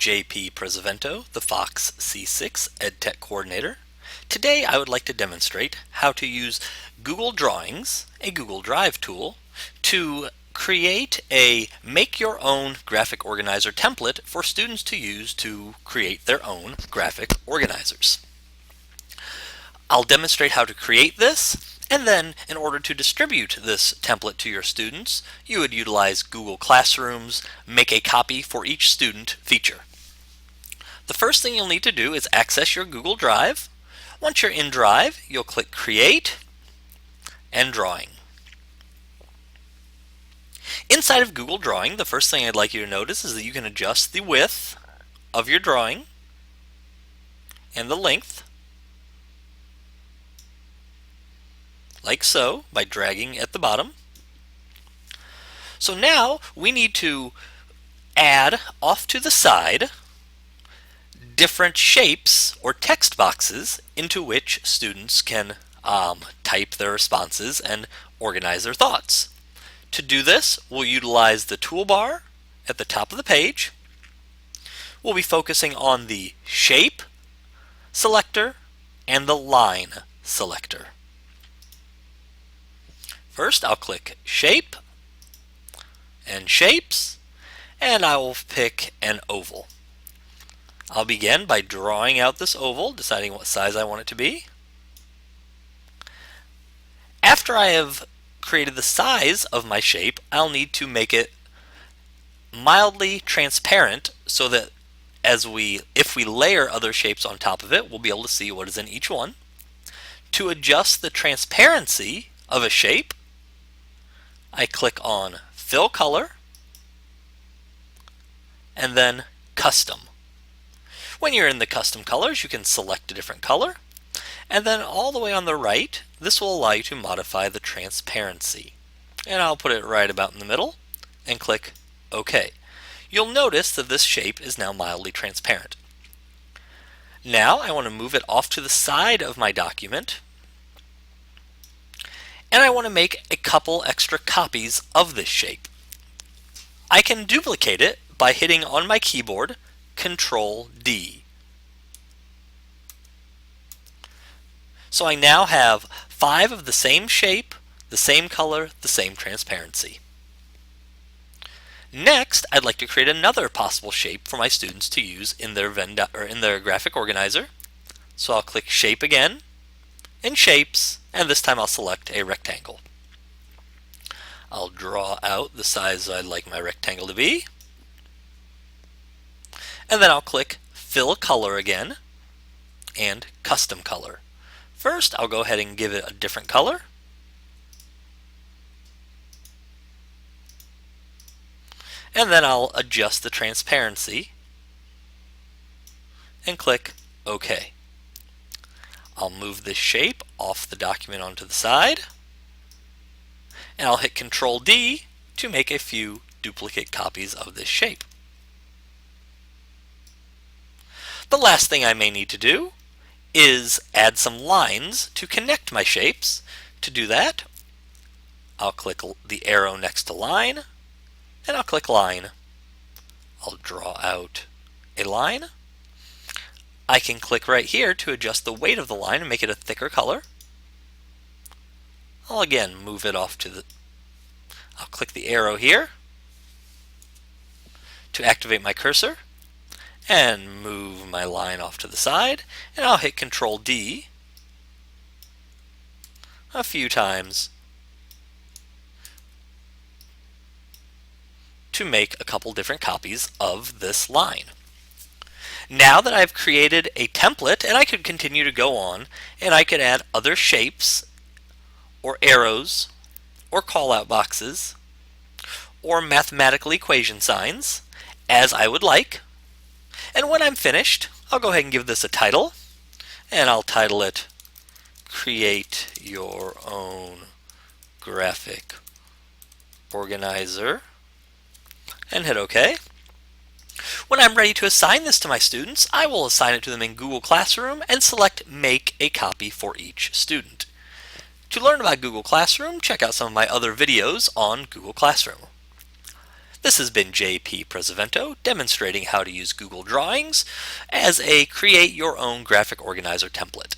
JP Presavento, the Fox C6 EdTech Coordinator. Today I would like to demonstrate how to use Google Drawings, a Google Drive tool, to create a make-your-own graphic organizer template for students to use to create their own graphic organizers. I'll demonstrate how to create this, and then in order to distribute this template to your students, you would utilize Google Classroom's Make a Copy for Each Student feature. The first thing you'll need to do is access your Google Drive. Once you're in Drive, you'll click Create and Drawing. Inside of Google Drawing, the first thing I'd like you to notice is that you can adjust the width of your drawing and the length, like so, by dragging at the bottom. So now we need to add off to the side different shapes or text boxes into which students can type their responses and organize their thoughts. To do this, we'll utilize the toolbar at the top of the page. We'll be focusing on the Shape selector and the Line selector. First, I'll click Shape and Shapes, and I will pick an oval. I'll begin by drawing out this oval, deciding what size I want it to be. After I have created the size of my shape, I'll need to make it mildly transparent so that if we layer other shapes on top of it, we'll be able to see what is in each one. To adjust the transparency of a shape, I click on Fill Color and then Custom. When you're in the custom colors, you can select a different color, and then all the way on the right, this will allow you to modify the transparency. And I'll put it right about in the middle and click OK. You'll notice that this shape is now mildly transparent. Now I want to move it off to the side of my document, and I want to make a couple extra copies of this shape. I can duplicate it by hitting on my keyboard Control D. So I now have 5 of the same shape, the same color, the same transparency. Next, I'd like to create another possible shape for my students to use in their graphic organizer. So I'll click Shape again, and Shapes, and this time I'll select a rectangle. I'll draw out the size I'd like my rectangle to be, and then I'll click Fill Color again and Custom Color. First, I'll go ahead and give it a different color, and then I'll adjust the transparency and click OK. I'll move this shape off the document onto the side, and I'll hit Control D to make a few duplicate copies of this shape. The last thing I may need to do is add some lines to connect my shapes. To do that, I'll click the arrow next to Line, and I'll click Line. I'll draw out a line. I can click right here to adjust the weight of the line and make it a thicker color. I'll again move it off to I'll click the arrow here to activate my cursor and move my line off to the side, and I'll hit Control D a few times to make a couple different copies of this line. Now that I've created a template, and I could continue to go on, and I could add other shapes or arrows or call-out boxes or mathematical equation signs as I would like. And when I'm finished, I'll go ahead and give this a title, and I'll title it Create Your Own Graphic Organizer, and hit OK. When I'm ready to assign this to my students, I will assign it to them in Google Classroom and select Make a Copy for Each Student. To learn about Google Classroom, check out some of my other videos on Google Classroom. This has been JP Presavento demonstrating how to use Google Drawings as a create your own graphic organizer template.